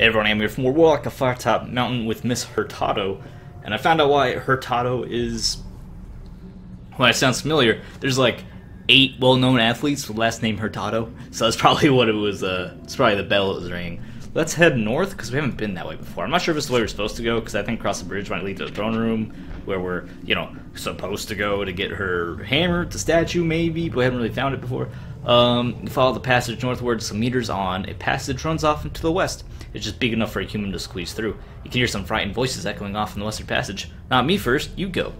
Hey everyone, I'm here from Warlock of Firetop Mountain with Miss Hurtado, and I found out why Hurtado is... Well, it sounds familiar. There's like 8 well-known athletes with the last name Hurtado, so that's probably what it was, it's probably the bell it was ringing. Let's head north, because we haven't been that way before. I'm not sure if it's the way we're supposed to go, because I think across the bridge might lead to the throne room, where we're, supposed to go to get her hammer, the statue maybe, but we haven't really found it before. Follow the passage northward some meters on. A passage runs off into the west. It's just big enough for a human to squeeze through. You can hear some frightened voices echoing off in the western passage. Not me first, you go.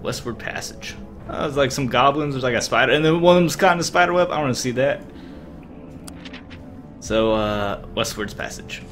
Westward passage. There's like some goblins, there's like a spider, and then one of them's caught in a spider web. I want to see that. So, westward's passage.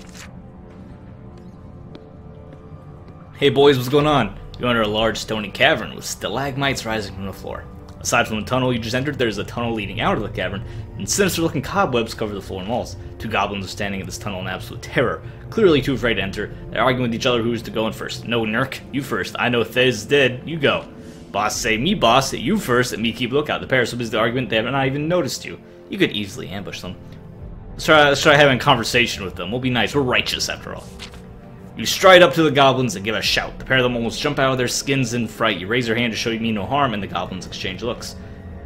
Hey boys, what's going on? You're under a large stony cavern with stalagmites rising from the floor. Aside from the tunnel you just entered, there's a tunnel leading out of the cavern, and sinister-looking cobwebs cover the floor and walls. 2 goblins are standing in this tunnel in absolute terror, clearly too afraid to enter. They're arguing with each other who's to go in first. No, Nurk, you first. I know Thez dead, you go. Boss say, me boss, you first, and me keep lookout. The pair are so busy with the argument they have not even noticed you. You could easily ambush them. Let's try having a conversation with them. We'll be nice, we're righteous after all. You stride up to the goblins and give a shout. The pair of them almost jump out of their skins in fright. You raise your hand to show you mean no harm, and the goblins exchange looks.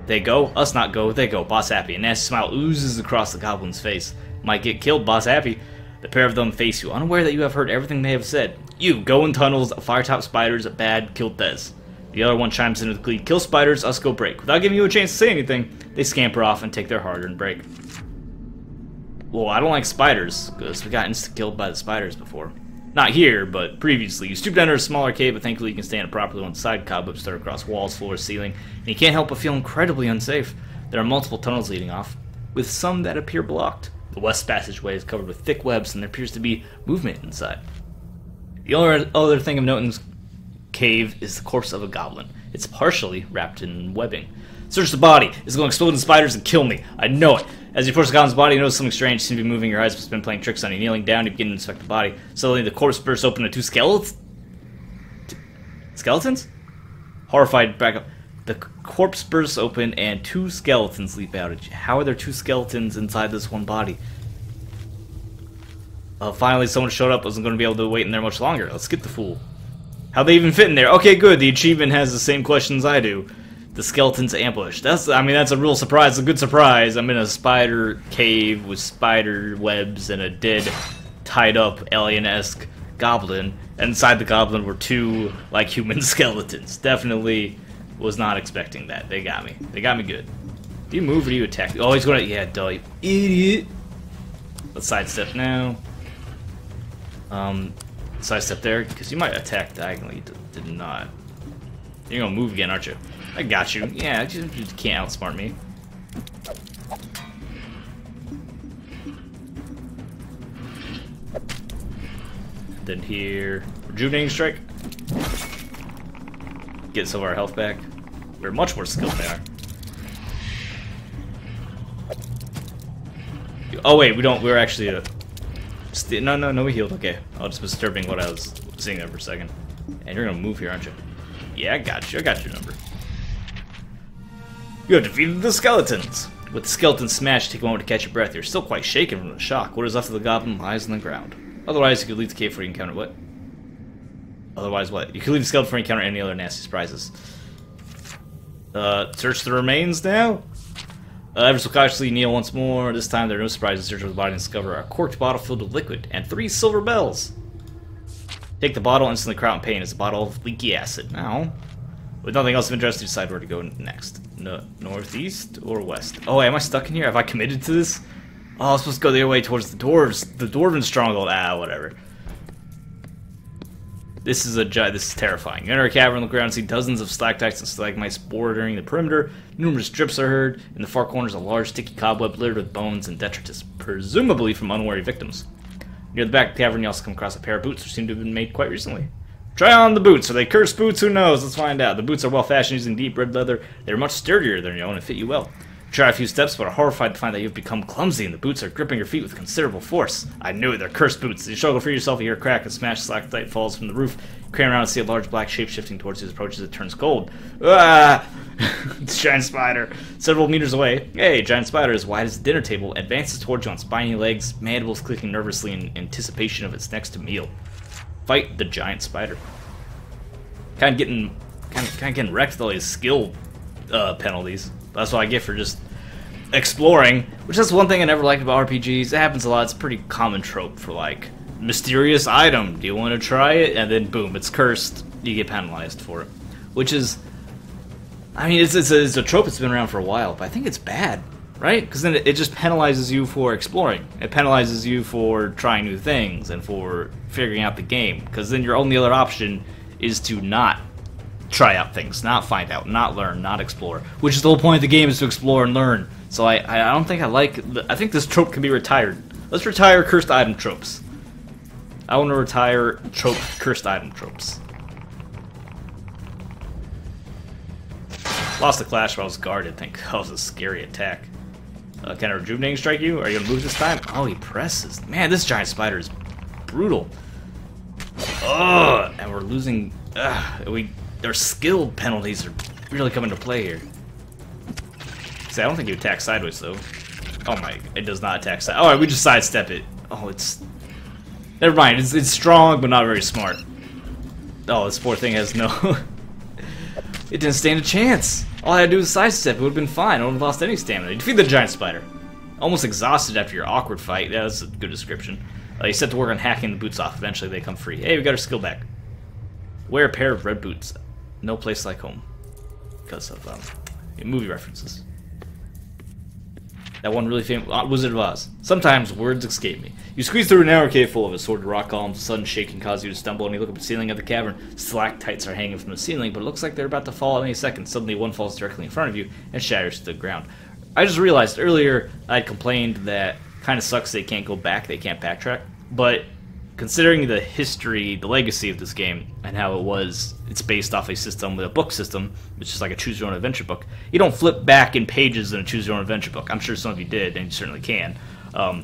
They go, us not go, they go. Boss happy. A nasty smile oozes across the goblin's face. Might get killed, boss happy. The pair of them face you, unaware that you have heard everything they have said. You, go in tunnels, Firetop spiders, bad, kill Thez. The other one chimes in with glee, kill spiders, us go break. Without giving you a chance to say anything, they scamper off and take their hard-earned break. Well, I don't like spiders, because we got insta-killed by the spiders before. Not here, but previously. You stoop down to a smaller cave, but thankfully you can stand it properly on the side. Cobwebs start across walls, floors, ceiling, and you can't help but feel incredibly unsafe. There are multiple tunnels leading off, with some that appear blocked. The west passageway is covered with thick webs, and there appears to be movement inside. The only other thing of note in this cave is the corpse of a goblin. It's partially wrapped in webbing. Search the body. It's going to explode in spiders and kill me. I know it. As you approach the goblin's body, you notice something strange. You seem to be moving. Your eyes have been playing tricks on you. Kneeling down, you begin to inspect the body. Suddenly, the corpse bursts open to 2 skeletons? Horrified, back up. The corpse bursts open, and 2 skeletons leap out at you. How are there 2 skeletons inside this one body? Finally, someone showed up. Wasn't going to be able to wait in there much longer. Let's get the fool. How'd they even fit in there? Okay, good. The achievement has the same questions I do. The skeleton's ambush. That's a real surprise. A good surprise. I'm in a spider cave with spider webs and a dead, tied-up, alien-esque goblin. And inside the goblin were 2, like, human skeletons. Definitely was not expecting that. They got me. They got me good. Do you move or do you attack? Oh, he's gonna... Yeah, duh, you idiot. Let's sidestep now. Sidestep there, because you might attack diagonally. You did not. You're gonna move again, aren't you? I got you. Yeah, you can't outsmart me. Then here, rejuvenating strike. Get some of our health back. We're much more skilled than they are. Oh wait, we don't. We're actually no, we healed. Okay, I was disturbing what I was seeing there for a second. And you're gonna move here, aren't you? Yeah, I got you. I got your number. You have defeated the skeletons. With the skeleton smashed, take a moment to catch your breath. You're still quite shaken from the shock. What is left of the goblin lies on the ground. Otherwise, you could leave the cave for you encounter what? Otherwise, what? You could leave the skeleton for you encounter any other nasty surprises. Search the remains now. Ever so cautiously, kneel once more. This time, there are no surprises. Search for the body and discover a corked bottle filled with liquid and 3 silver bells. Take the bottle, instantly cry out in pain. It's a bottle of leaky acid. Now, with nothing else of interest, you decide where to go next. No, northeast or west? Oh, am I stuck in here? Have I committed to this? Oh, I'm supposed to go the other way towards the dwarves. The dwarven stronghold. Ah, whatever. This is terrifying. You enter a cavern on the ground, see dozens of stalactites and stalagmites bordering the perimeter. Numerous drips are heard. In the far corners, a large sticky cobweb littered with bones and detritus, presumably from unwary victims. Near the back of the cavern, you also come across a pair of boots which seem to have been made quite recently. Try on the boots. Are they cursed boots? Who knows? Let's find out. The boots are well fashioned using deep red leather. They're much sturdier than your own and fit you well. Try a few steps, but are horrified to find that you've become clumsy and the boots are gripping your feet with considerable force. I knew it, they're cursed boots. As you struggle to free yourself, you hear a crack, a smashed stalactite falls from the roof. You crane around and see a large black shape shifting towards you as it approaches. It turns cold. Ah! It's a giant spider. Several meters away, a giant spider as wide as a dinner table advances towards you on spiny legs, mandibles clicking nervously in anticipation of its next meal. Fight the giant spider. Kind of getting wrecked with all these skill penalties. That's what I get for just exploring, which is one thing I never liked about RPGs. It happens a lot. It's a pretty common trope for, like, mysterious item. Do you want to try it? And then boom, it's cursed. You get penalized for it, which is, I mean, it's a trope that's been around for a while, but I think it's bad, right? Because then it just penalizes you for exploring. It penalizes you for trying new things and for figuring out the game. Because then your only other option is to not try out things, not find out, not learn, not explore. Which is the whole point of the game, is to explore and learn. So I don't think I like. I think this trope can be retired. Let's retire cursed item tropes. I want to retire cursed item tropes. Lost the clash while I was guarded. Think that was a scary attack. Can a rejuvenating strike you? Are you gonna move this time? Oh, he presses. Man, this giant spider is brutal. Ugh, and we're losing. Their skill penalties are really coming to play here. See, I don't think you attack sideways though. Oh my, it does not attack sideways. Alright, we just sidestep it. Oh, it's. Never mind, it's strong but not very smart. Oh, this poor thing has no. It didn't stand a chance. All I had to do was sidestep, it would have been fine. I wouldn't have lost any stamina. You defeat the giant spider. Almost exhausted after your awkward fight. Yeah, that's a good description. You set to work on hacking the boots off. Eventually they come free. Hey, we got our skill back. Wear a pair of red boots. No place like home. Because of movie references. That one really famous Wizard of Oz. Sometimes words escape me. You squeeze through a narrow cave full of assorted rock columns. Sudden shaking causes you to stumble, and you look up at the ceiling of the cavern. Stalactites are hanging from the ceiling, but it looks like they're about to fall at any second. Suddenly, one falls directly in front of you and shatters to the ground. I just realized earlier I complained that kind of sucks they can't go back, they can't backtrack. But considering the history, the legacy of this game, and how it's based off a system with a book system, which is like a choose-your-own-adventure book. You don't flip back in pages in a choose-your-own-adventure book. I'm sure some of you did, and you certainly can,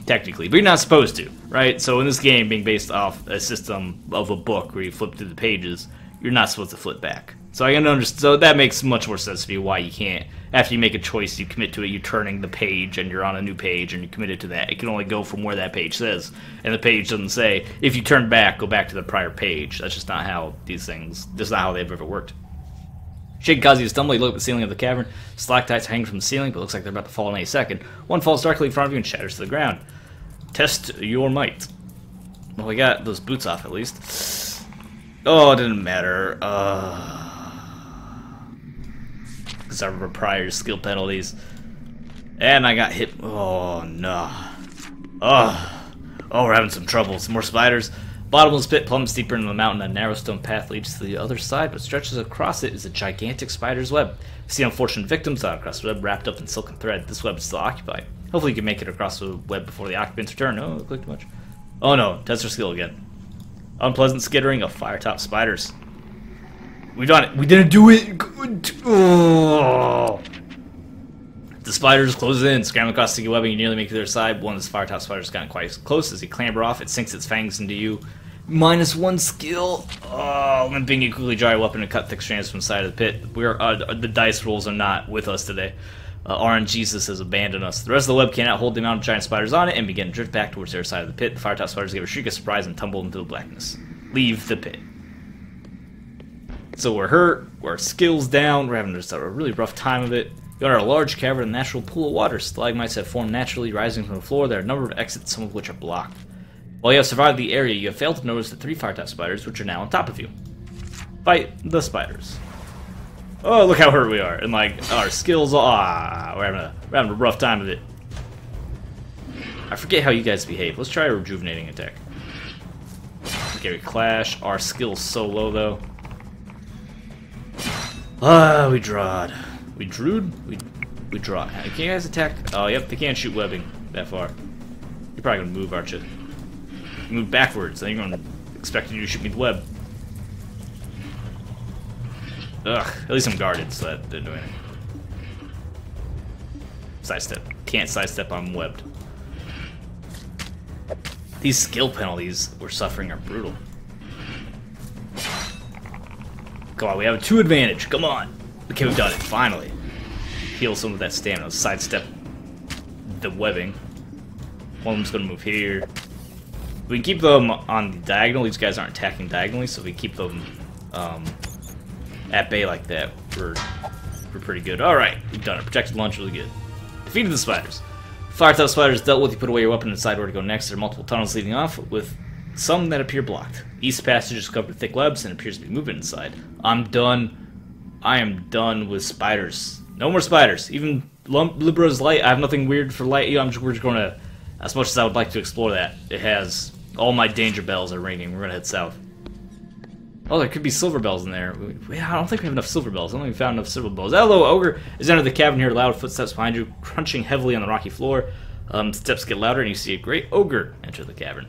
technically. But you're not supposed to, right? So in this game, being based off a system of a book where you flip through the pages, you're not supposed to flip back. So I can understand. So that makes much more sense to me why you can't. After you make a choice, you commit to it, you're turning the page, and you're on a new page, and you're committed to that. It can only go from where that page says. And the page doesn't say, if you turn back, go back to the prior page. That's just not how these things, that's not how they've ever worked. Shake causes you to stumble, you look at the ceiling of the cavern. Stalactites hang from the ceiling, but it looks like they're about to fall in any second. One falls directly in front of you and shatters to the ground. Test your might. Well, we got those boots off at least. Oh, it didn't matter. Because I remember prior skill penalties. And I got hit. Oh, no. Oh, we're having some trouble. Some more spiders. Bottomless pit plumbs deeper into the mountain. A narrow stone path leads to the other side, but stretches across it is a gigantic spider's web. You see unfortunate victims out across the web, wrapped up in silken thread. This web is still occupied. Hopefully you can make it across the web before the occupants return. Oh, I clicked too much. Oh no, test your skill again. Unpleasant skittering of Firetop spiders. We've done it. We didn't do it. Good. Oh. The spiders close in, scramble across the sticky webbing. You nearly make it to their side. One of the Firetop spiders gotten quite close. As you clamber off, it sinks its fangs into you. -1 skill. Oh, limping, you quickly draw your weapon and cut thick strands from the side of the pit. The dice rolls are not with us today. RNGesus has abandoned us. The rest of the web cannot hold the amount of giant spiders on it and begin to drift back towards their side of the pit. The Firetop spiders give a shriek of surprise and tumble into the blackness. Leave the pit. So we're hurt, our skills down, we're having just a really rough time of it. You enter a large cavern, a natural pool of water. Stalagmites have formed naturally, rising from the floor. There are a number of exits, some of which are blocked. While you have survived the area, you have failed to notice the 3 Firetop spiders, which are now on top of you. Fight the spiders. Oh, look how hurt we are. And like, our skills, we're having a rough time of it. I forget how you guys behave. Let's try a rejuvenating attack. Okay, we clash. Our skill's so low, though. We drawed. We drewed? We draw. Can you guys attack? Oh, yep, they can't shoot webbing that far. You're probably gonna move, aren't you? You move backwards, then you're gonna expect you to shoot me with web. Ugh, at least I'm guarded, so that didn't do anything. Sidestep. Can't sidestep, I'm webbed. These skill penalties we're suffering are brutal. Come on, we have a 2 advantage. Come on. Okay, we've done it. Finally. Heal some of that stamina. Sidestep the webbing. One of them's gonna move here. We can keep them on the diagonal. These guys aren't attacking diagonally, so we keep them at bay like that. We're pretty good. Alright, we've done it. Protected launch, really good. Defeated the spiders. Firetop spiders dealt with. You put away your weapon and decide where to go next. There are multiple tunnels leading off, with some that appear blocked. East passage is covered with thick webs and appears to be moving inside. I'm done. I am done with spiders. No more spiders. Even Libra's light. I have nothing weird for light. We're just going to, as much as I would like to explore that, it has all my danger bells are ringing. We're going to head south. Oh, there could be silver bells in there. I don't think we have enough silver bells. I don't think we found enough silver bells. Hello, Ogre is entered the cabin here. Loud footsteps behind you, crunching heavily on the rocky floor. Steps get louder, and you see a great ogre enter the cavern.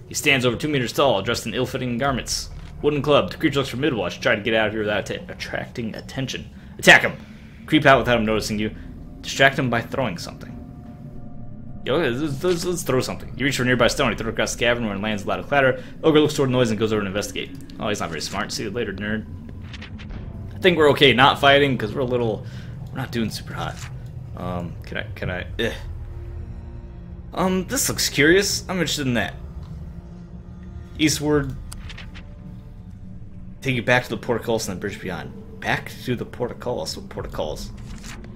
He stands over 2 meters tall, dressed in ill-fitting garments. Wooden club. The creature looks formidable. I should try to get out of here without attracting attention. Attack him. Creep out without him noticing you. Distract him by throwing something. Yo, let's throw something. You reach for a nearby stone. You throw it across the cavern when it lands a loud clatter. Ogre looks toward the noise and goes over to investigate. Oh, he's not very smart. See you later, nerd. I think we're okay not fighting because we're not doing super hot. Can I? This looks curious. I'm interested in that. Eastward. Take you back to the portcullis and the bridge beyond. Back to the portcullis. What portcullis?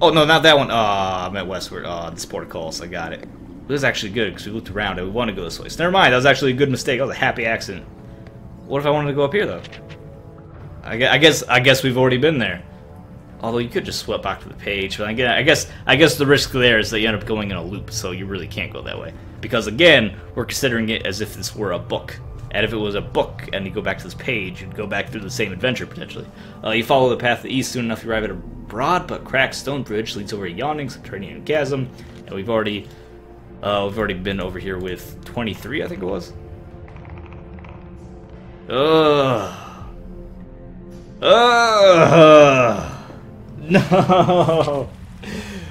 Oh, no, not that one. I meant westward. This portcullis. I got it. It was actually good because we looked around and we wanted to go this way. So never mind. That was actually a good mistake. That was a happy accident. What if I wanted to go up here, though? I guess we've already been there. Although you could just sweep back to the page. But again, I guess the risk there is that you end up going in a loop. So you really can't go that way. Because, again, we're considering it as if this were a book. And if it was a book and you go back to this page, you'd go back through the same adventure, potentially. You follow the path to the east. Soon enough, you arrive at a broad but cracked stone bridge. Leads over a yawning subterranean chasm. And we've already been over here with 23, I think it was. No!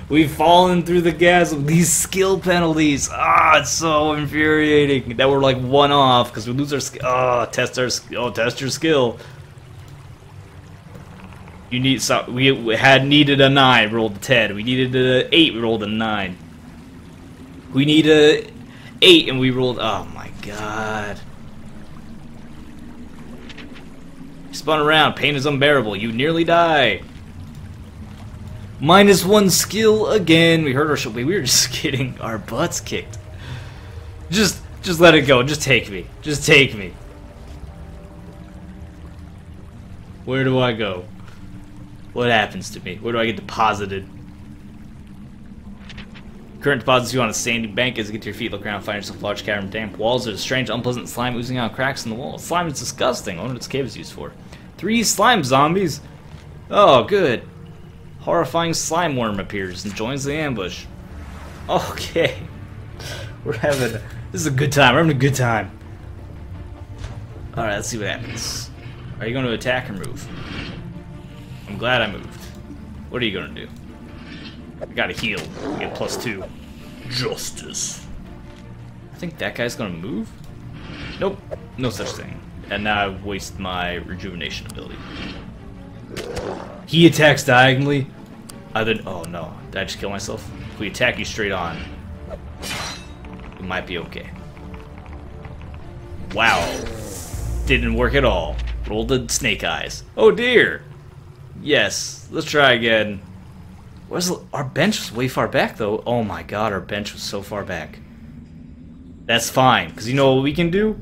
We've fallen through the chasm. These skill penalties. It's so infuriating that we're like one off because we lose our skill. Test your skill. You need we had needed a 9, rolled a 10. We needed a 8, we rolled a 9. We need a 8 and we rolled. Oh my god. Spun around. Pain is unbearable. You nearly die. -1 skill again. We heard our we were just getting our butts kicked. Just let it go. Just take me. Just take me. Where do I go? What happens to me? Where do I get deposited? Current deposits you on a sandy bank. As you get to your feet, look around, find yourself a large cavern, damp walls. There's a strange, unpleasant slime oozing out cracks in the wall. Slime is disgusting. I wonder what this cave is used for. 3 slime zombies. Oh, good. Horrifying slime worm appears and joins the ambush. Okay. This is a good time. We're having a good time. Alright, let's see what happens. Are you going to attack or move? I'm glad I moved. What are you going to do? I gotta heal. I get +2. Justice. I think that guy's going to move? Nope. No such thing. And now I've wasted my rejuvenation ability. He attacks diagonally. Oh no, did I just kill myself? If we attack you straight on, we might be okay. Wow. Didn't work at all. Rolled the snake eyes. Oh dear. Yes, let's try again. Our bench was way far back though. Oh my god, our bench was so far back. That's fine, because you know what we can do?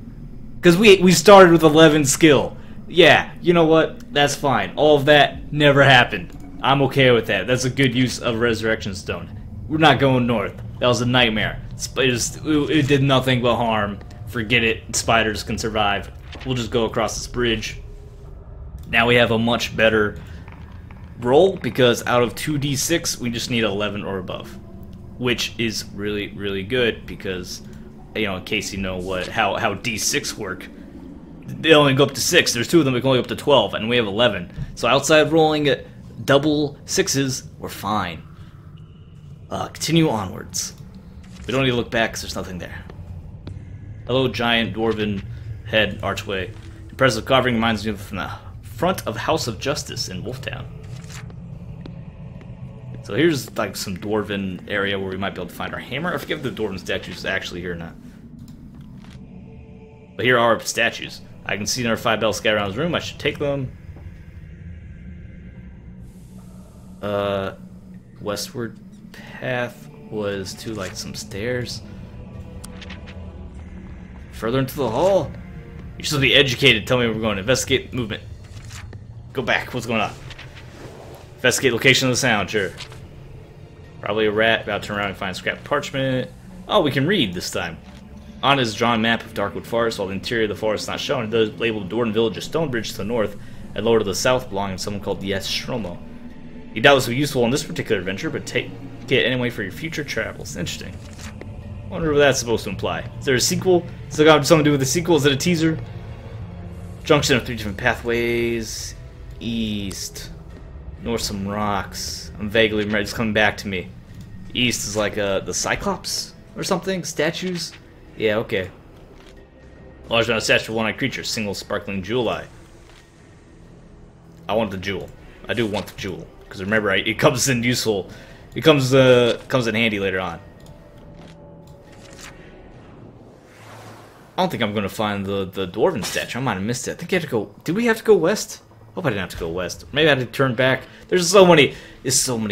Because we started with 11 skill. Yeah, you know what? That's fine. All of that never happened. I'm okay with that. That's a good use of Resurrection Stone. We're not going north. That was a nightmare. It did nothing but harm. Forget it. Spiders can survive. We'll just go across this bridge. Now we have a much better roll because out of 2d6, we just need 11 or above, which is really, really good because, you know, in case you know how d6 work. They only go up to 6. There's 2 of them that can only go up to 12, and we have 11. So outside of rolling double 6s, we're fine. Continue onwards. We don't need to look back because there's nothing there. Hello, giant dwarven head archway. Impressive carving reminds me of from the front of House of Justice in Wolftown. So here's like some dwarven area where we might be able to find our hammer. I forget if the dwarven statues is actually here or not. But here are our statues. I can see another 5 bells scattered around this room. I should take them. Westward path was to like some stairs. Further into the hall. You're supposed to be educated. Tell me where we're going. Investigate movement. Go back. What's going on? Investigate location of the sound. Sure. Probably a rat. About to turn around and find scrap parchment. Oh, we can read this time. On is drawn map of Darkwood Forest, while the interior of the forest is not shown. It does label Dwarven Village, a stone bridge to the north, and lower to the south belonging to someone called Yes Shromo. You doubtless will be useful in this particular adventure, but take it anyway for your future travels. Interesting. Wonder what that's supposed to imply. Is there a sequel? Does it got something to do with the sequel? Is it a teaser? Junction of 3 different pathways. East. North some rocks. I'm vaguely remember. It's coming back to me. East is like the Cyclops or something? Statues? Yeah, okay. Large amount of statue of one-eyed creature, single sparkling jewel eye. I want the jewel. I do want the jewel. Because remember, it comes in useful. It comes in handy later on. I don't think I'm gonna find the dwarven statue. I might have missed it. I think you have to go. Did we have to go west? Hope I didn't have to go west. Maybe I had to turn back. There's so many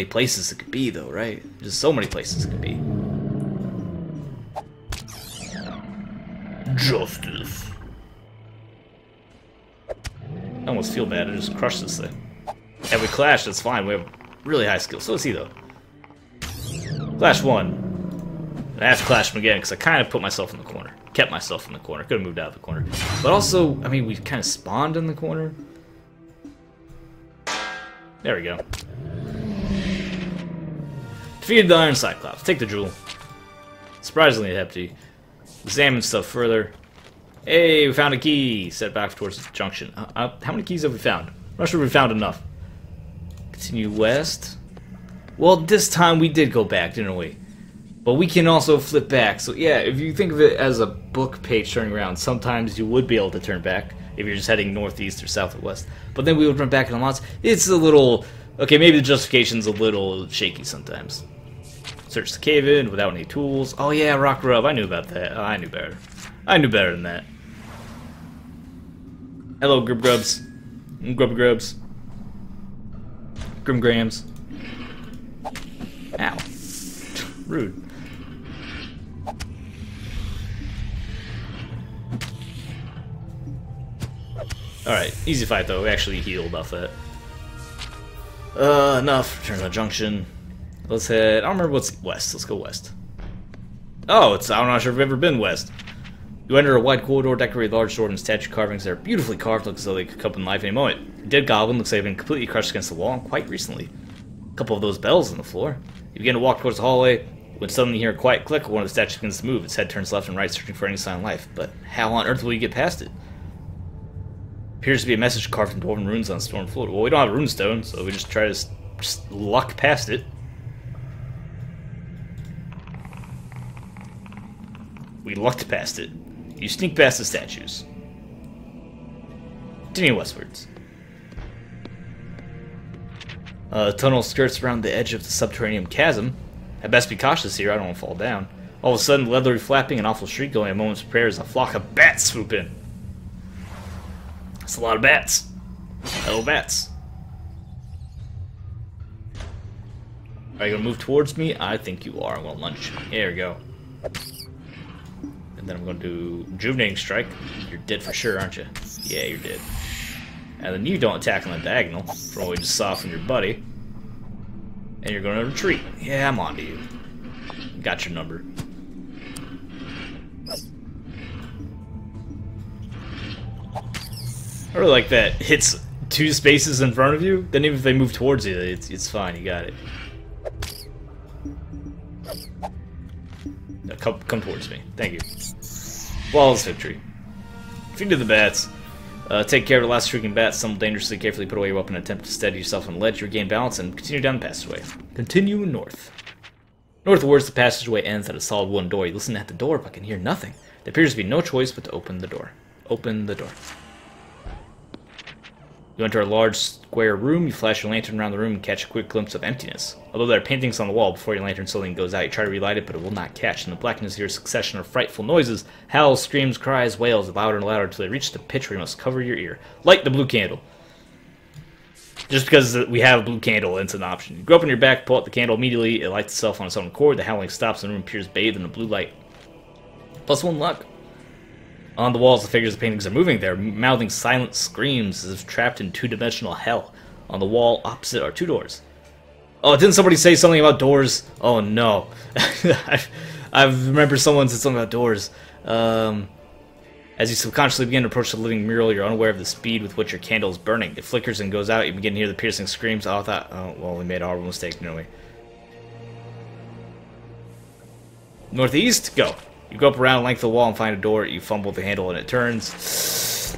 places it could be, though, right? There's so many places it could be. Justice. I almost feel bad. I just crushed this thing. Yeah, we clashed. That's fine. We have really high skill. So is he, though. Clash 1. I have to clash him again because I kind of put myself in the corner. Kept myself in the corner. Could have moved out of the corner. But also, I mean, we kind of spawned in the corner. There we go. Defeated the Iron Cyclops. Take the jewel. Surprisingly empty. Examine stuff further. Hey, we found a key. Set back towards the junction. How many keys have we found? I'm not sure we found enough. Continue west. Well, this time we did go back, didn't we? But we can also flip back. So yeah, if you think of it as a book page turning around, sometimes you would be able to turn back if you're just heading northeast or south or west. But then we would run back in lots. It's a little... Okay, maybe the justification's a little shaky sometimes. Search the cave-in without any tools. Oh yeah, rock rub. I knew about that. Oh, I knew better. I knew better than that. Hello, Grub Grubs. Grubby Grubs. Grimgrams. Ow. Rude. Alright, easy fight though. We actually healed off that. Enough. Return to the junction. Let's head. I don't remember what's west. Let's go west. Oh, I'm not sure if I've ever been west. You enter a wide corridor decorated with large sword and statue carvings that are beautifully carved, looks as though they could come up in life any moment. A dead goblin looks like they've been completely crushed against the wall quite recently. A couple of those bells on the floor. You begin to walk towards the hallway when suddenly you hear a quiet click. One of the statues begins to move. Its head turns left and right, searching for any sign of life. But how on earth will you get past it? Appears to be a message carved in dwarven runes on the stone floor. Well, we don't have a runestone, so we just try to just luck past it. We lucked past it. You sneak past the statues. Continue westwards. Tunnel skirts around the edge of the subterranean chasm. I'd best be cautious here, I don't want to fall down. All of a sudden, leathery flapping and awful shriek going a moment's prayer as a flock of bats swoop in. That's a lot of bats. Hello, bats. Are you gonna move towards me? I think you are. Well, lunch. There we go. And then I'm gonna do Rejuvenating Strike. You're dead for sure, aren't you? Yeah, you're dead. And then you don't attack on the diagonal, from what we just saw from your buddy. And you're gonna retreat. Yeah, I'm on to you. Got your number. I really like that. Hits 2 spaces in front of you, then even if they move towards you, it's fine, you got it. Now come towards me. Thank you. Flawless victory. Defeated the bats. Take care of the last shrieking bat. Stumble dangerously, carefully put away your weapon and attempt to steady yourself on the ledge. Regain balance and continue down the passageway. Continue north. Northwards, the passageway ends at a solid wooden door. You listen at the door, but can hear nothing. There appears to be no choice but to open the door. Open the door. You enter a large square room, you flash your lantern around the room and catch a quick glimpse of emptiness. Although there are paintings on the wall before your lantern slowly goes out, you try to relight it, but it will not catch. In the blackness, you hear a succession of frightful noises, howls, screams, cries, wails, louder and louder until they reach the pitch where you must cover your ear. Light the blue candle. Just because we have a blue candle, it's an option. You go up on your back, pull out the candle immediately, it lights itself on its own accord, the howling stops and the room appears bathed in a blue light. +1 luck. On the walls, the figures of paintings are moving. They're mouthing silent screams as if trapped in two-dimensional hell. On the wall opposite are 2 doors. Oh, didn't somebody say something about doors? Oh, no. I remember someone said something about doors. As you subconsciously begin to approach the living mural, you're unaware of the speed with which your candle is burning. It flickers and goes out. You begin to hear the piercing screams. Oh, well, we made a horrible mistake, didn't we? Northeast, go. You go up around the length of the wall and find a door. You fumble with the handle and it turns.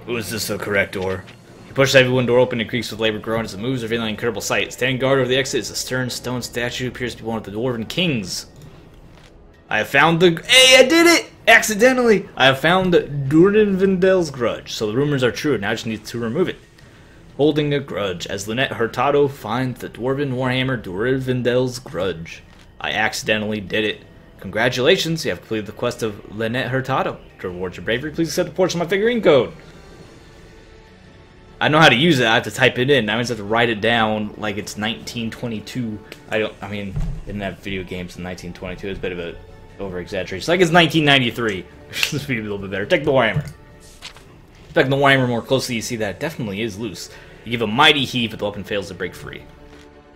Was this the correct door? You push the heavy wooden door open and creaks with labored groan as it moves, revealing an incredible sight. Standing guard over the exit is a stern stone statue. Appears to be one of the Dwarven kings. I have found the... Hey, I did it! Accidentally! I have found Durdenvindel's grudge. So the rumors are true. Now I just need to remove it. Holding a grudge. As Lynette Hurtado finds the Dwarven Warhammer Durdenvindel's grudge. I accidentally did it. Congratulations, you have completed the quest of Lynette Hurtado. To reward your bravery, please accept a portion of my figurine code. I know how to use it, I have to type it in. I always have to write it down like it's 1922. I mean, didn't have video games in 1922. It's a bit of a over-exaggeration. Like it's 1993. Just be a little bit better. Take the Warhammer. Inspecting the Warhammer more closely, you see that it definitely is loose. You give a mighty heave, but the weapon fails to break free.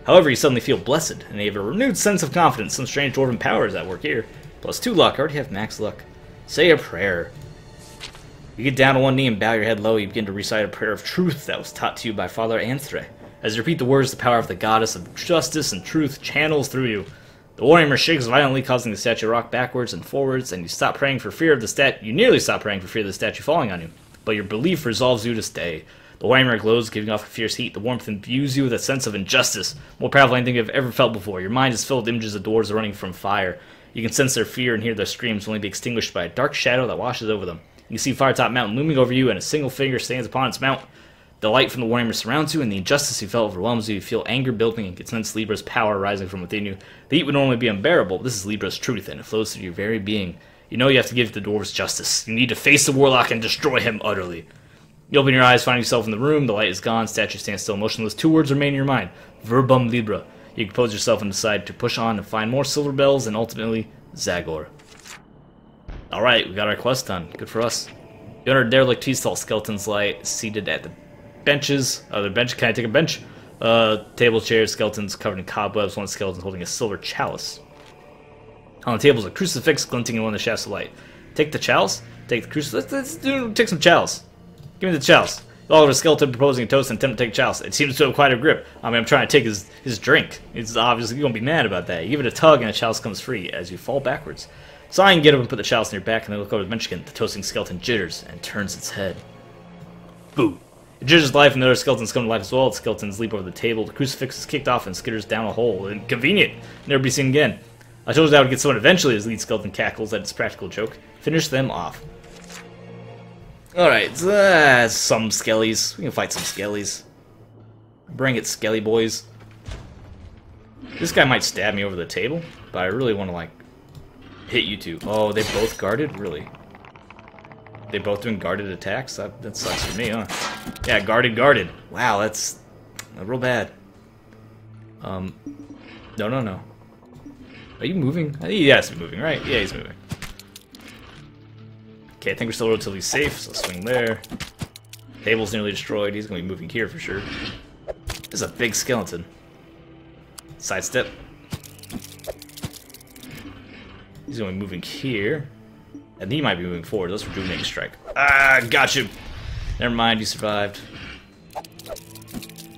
However, you suddenly feel blessed, and you have a renewed sense of confidence. Some strange dwarven power is at work here. +2 luck. I already have max luck. Say a prayer. You get down on one knee and bow your head low. You begin to recite a prayer of truth that was taught to you by Father Anthre. As you repeat the words, the power of the goddess of justice and truth channels through you. The Warhammer shakes violently, causing the statue to rock backwards and forwards, and you stop praying for fear of the statue. You nearly stop praying for fear of the statue falling on you, but your belief resolves you to stay. The Warhammer glows, giving off a fierce heat. The warmth imbues you with a sense of injustice, more powerful than anything you've ever felt before. Your mind is filled with images of dwarves running from fire. You can sense their fear and hear their screams only be extinguished by a dark shadow that washes over them. You see Firetop Mountain looming over you, and a single figure stands upon its mount. The light from the Warhammer surrounds you, and the injustice you felt overwhelms you. You feel anger building and can sense Libra's power rising from within you. The heat would normally be unbearable, but this is Libra's truth, and it flows through your very being. You know you have to give the dwarves justice. You need to face the Warlock and destroy him utterly. You open your eyes, find yourself in the room. The light is gone. Statue stands still motionless. 2 words remain in your mind. Verbum Libra. You compose yourself and decide to push on and find more silver bells and ultimately Zagor. Alright, we got our quest done. Good for us. You enter a derelict tea stall. Skeletons lie seated at the benches. Other bench. Can I take a bench? Table, chairs, skeletons covered in cobwebs. One skeleton holding a silver chalice. On the table is a crucifix glinting in one of the shafts of light. Take the chalice. Take the crucifix. Let's take some chalice. Give me the chalice. All of a skeleton proposing a toast and attempt to take chalice. It seems to have quite a grip. I mean, I'm trying to take his drink. He's obviously going to be mad about that. You give it a tug and the chalice comes free as you fall backwards. Sighing, get up and put the chalice on your back and then look over the bench again. The toasting skeleton jitters and turns its head. Boo. It jitters life and the other skeletons come to life as well. The skeletons leap over the table. The crucifix is kicked off and skitters down a hole. Inconvenient. Never be seen again. I told you I would get someone eventually as lead skeleton cackles at its practical joke. Finish them off. Alright, some skellies. We can fight some skellies. Bring it, skelly boys. This guy might stab me over the table, but I really want to, like, hit you two. Oh, they both guarded? Really? They both doing guarded attacks? That sucks for me, huh? Yeah, guarded. Wow, that's real bad. No. Are you moving? He has to be moving, right? Yeah, he's moving. Okay, I think we're still relatively safe, so swing there. Table's nearly destroyed. He's going to be moving here for sure. This is a big skeleton. Sidestep. He's going to be moving here. And he might be moving forward. Let's rejuvenate strike. Ah, got you! Never mind, you survived.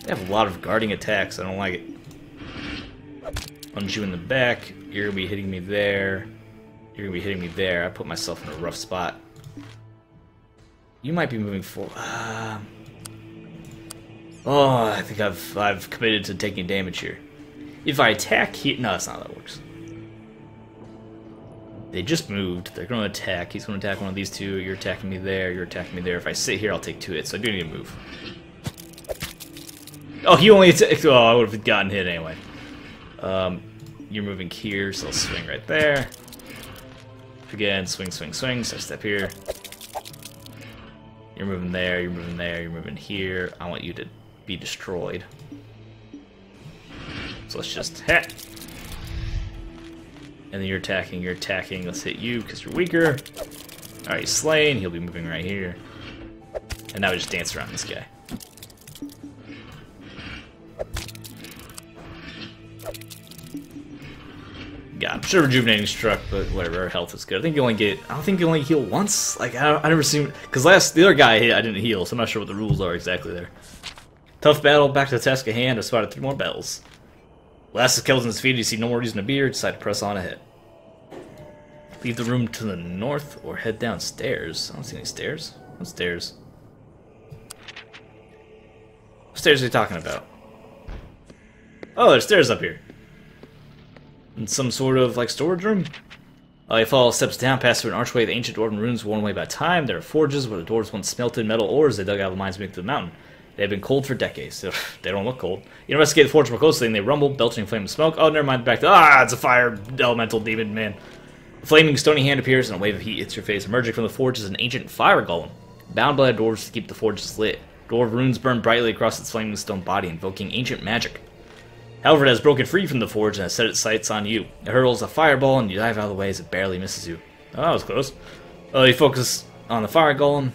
They have a lot of guarding attacks. I don't like it. Punch you in the back. You're going to be hitting me there. You're going to be hitting me there. I put myself in a rough spot. You might be moving forward. Oh, I think I've committed to taking damage here. If I attack here... No, that's not how that works. They just moved. They're going to attack. He's going to attack one of these two. You're attacking me there. You're attacking me there. If I sit here, I'll take 2 hits. So I do need to move. Oh, he only attacked. Oh, I would have gotten hit anyway. You're moving here, so I'll swing right there. Again, swing, swing, swing. So I step here. You're moving there. You're moving there. You're moving here. I want you to be destroyed. So let's just hit. And then you're attacking, let's hit you because you're weaker. Alright, he's slain, he'll be moving right here. And now we just dance around this guy. Yeah, I'm sure rejuvenating struck, but whatever, our health is good. I don't think you only heal once. Like, I never seen, because the other guy I hit, I didn't heal, so I'm not sure what the rules are exactly there. Tough battle, back to the task at hand, I spotted 3 more battles. Last the skeleton's defeated, you see no more reason to be here, decide to press on ahead. Leave the room to the north or head downstairs. I don't see any stairs. What stairs? What stairs are you talking about? Oh, there's stairs up here. In some sort of, like, storage room? You follow steps down, pass through an archway. The ancient dwarven ruins worn away by time. There are forges where the dwarves once smelted metal ores they dug out of the mines beneath the mountain. They have been cold for decades, so they don't look cold. You investigate the forge more closely, and they rumble, belching flame and smoke. Oh, never mind, back to... Ah, it's a fire elemental demon, man. A flaming stony hand appears, and a wave of heat hits your face. Emerging from the forge is an ancient fire golem, bound by the dwarves to keep the forges lit. Dwarf runes burn brightly across its flaming stone body, invoking ancient magic. However, it has broken free from the forge and has set its sights on you. It hurls a fireball, and you dive out of the way as it barely misses you. Oh, that was close. You focus on the fire golem.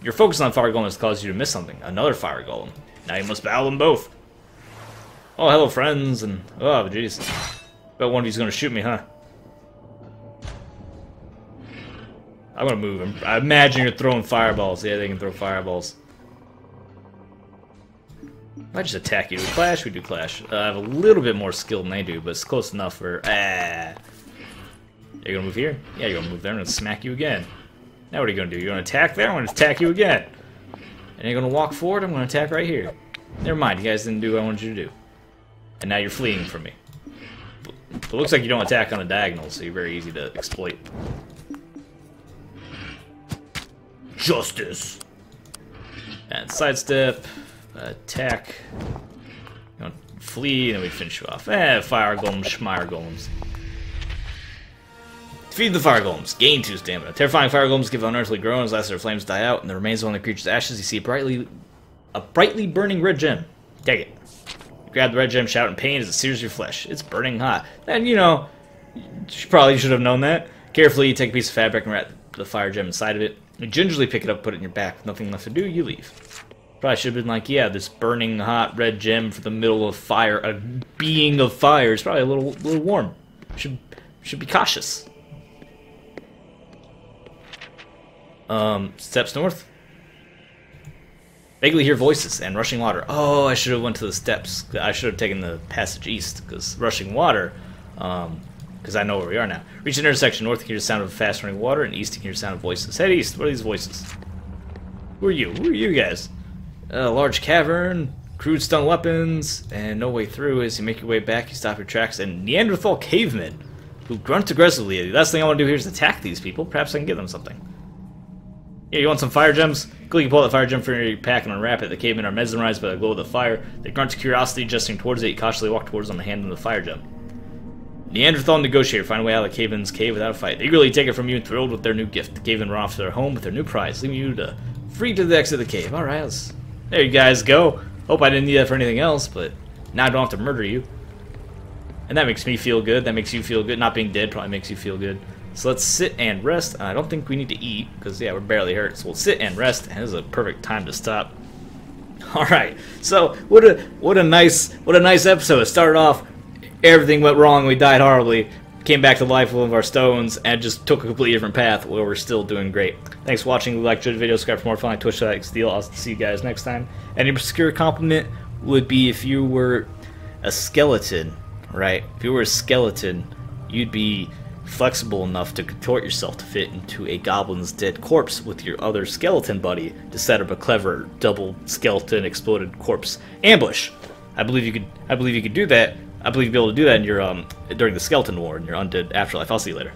Your focus on fire golem has caused you to miss something. Another fire golem. Now you must battle them both. Oh, hello, friends, and... Oh, jeez. Bet one of you's gonna shoot me, huh? I'm gonna move him. I imagine you're throwing fireballs. Yeah, they can throw fireballs. I just attack you. We clash? We do clash. I have a little bit more skill than they do, but it's close enough for... Ah. You're gonna move here? Yeah, you're gonna move there. I'm gonna smack you again. Now what are you gonna do? You're gonna attack there? I'm gonna attack you again. And you're gonna walk forward? I'm gonna attack right here. Never mind, you guys didn't do what I wanted you to do. And now you're fleeing from me. But it looks like you don't attack on the diagonal, so you're very easy to exploit. Justice! And sidestep. Attack. You know, flee, and then we finish you off. Fire golems, schmire golems. Defeat the fire golems. Gain 2 stamina. Terrifying fire golems give unearthly groans as their flames die out, and the remains of one of the creature's ashes. You see a brightly burning red gem. Take it. You grab the red gem, shout in pain as it sears your flesh. It's burning hot. And you know, you probably should have known that. Carefully, you take a piece of fabric and wrap the fire gem inside of it. You gingerly pick it up, put it in your back. With nothing left to do, you leave. Probably should have been like, yeah, this burning hot red gem for the middle of fire, a being of fire, is probably a little warm. Should be cautious. Steps north. Vaguely hear voices and rushing water. Oh, I should have went to the steps. I should have taken the passage east, because rushing water, because I know where we are now. Reach an intersection. North, you hear the sound of fast running water, and east, you hear the sound of voices. Head east. What are these voices? Who are you? Who are you guys? A large cavern, crude stone weapons, and no way through. As you make your way back, you stop your tracks, and Neanderthal cavemen who grunt aggressively. The last thing I want to do here is attack these people. Perhaps I can give them something. Yeah, you want some fire gems? Quickly pull out the fire gem from your pack and unwrap it. The cavemen are mesmerized by the glow of the fire. They grunt to curiosity, gesturing towards it. You cautiously walk towards them and hand them the fire gem. Neanderthal negotiator find a way out of the cavemen's cave without a fight. They eagerly take it from you, thrilled with their new gift. The cavemen run off to their home with their new prize, leaving you free to the exit of the cave. Alright, there you guys go. Hope I didn't need that for anything else, but now I don't have to murder you. And that makes me feel good. That makes you feel good. Not being dead probably makes you feel good. So let's sit and rest. I don't think we need to eat, because yeah, we're barely hurt. So we'll sit and rest, and this is a perfect time to stop. Alright, so what a nice episode. It started off, everything went wrong, we died horribly, came back to life with one of our stones, and just took a completely different path where we're still doing great. Thanks for watching. Like the video, subscribe for more fun on Twitch.tv. I'll see you guys next time. And an obscure compliment would be if you were a skeleton, right? If you were a skeleton, you'd be flexible enough to contort yourself to fit into a goblin's dead corpse with your other skeleton buddy to set up a clever double skeleton exploded corpse ambush. I believe you could do that. I believe you'd be able to do that in your during the skeleton war in your undead afterlife. I'll see you later.